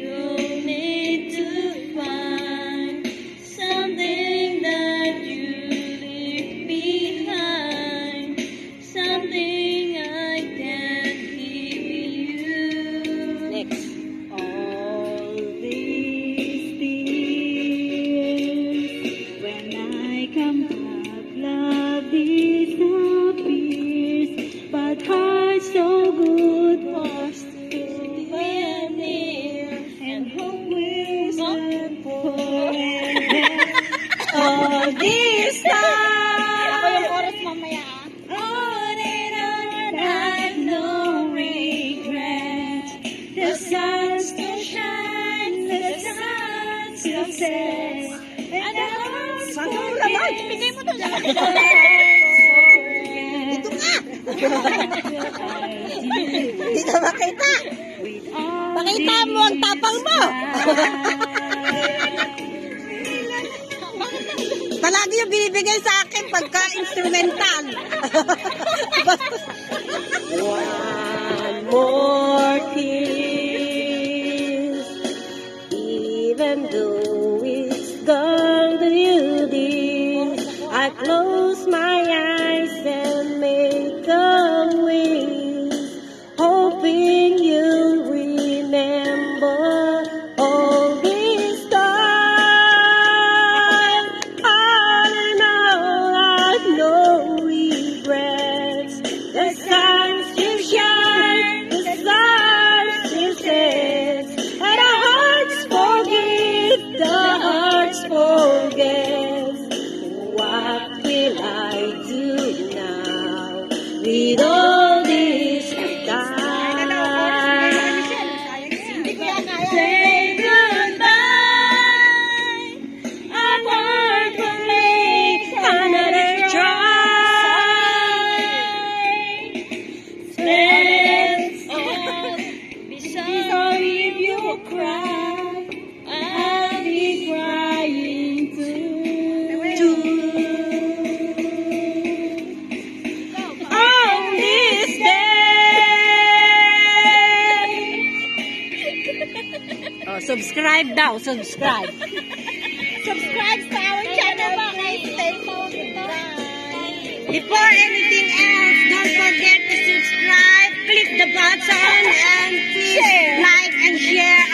you'll need to find something that you leave behind, something I can't give you. Next. All these tears, when I come back, love disappears, but heart so good for still be near, and hope will stand forever. All this time, Ako yung oras mamaya. on and on, I've no regret. The sun still shines, the sun still sets, and the heart's Saan full mo naman? Bigay mo doon. Dito ka! Hindi na makita. Pakita mo ang tapang mo. Palagi yung binibigay sa akin pagka instrumental. One more kiss, even though it's gone to you, dear. I close my eyes and make a wish, hoping you'll remember all this time. All in all, I've no regrets. The sun still shines, the sun still sets, and our hearts forgive, the hearts forget. What will I do now with all this time? Say goodbye, apart from me, another try. Let's all be sorry if you cry, I'll be crying too. On this day. Oh, subscribe daw, subscribe. Subscribe sa our channel, guys. Before anything else, don't forget to subscribe, click the button, and please like and share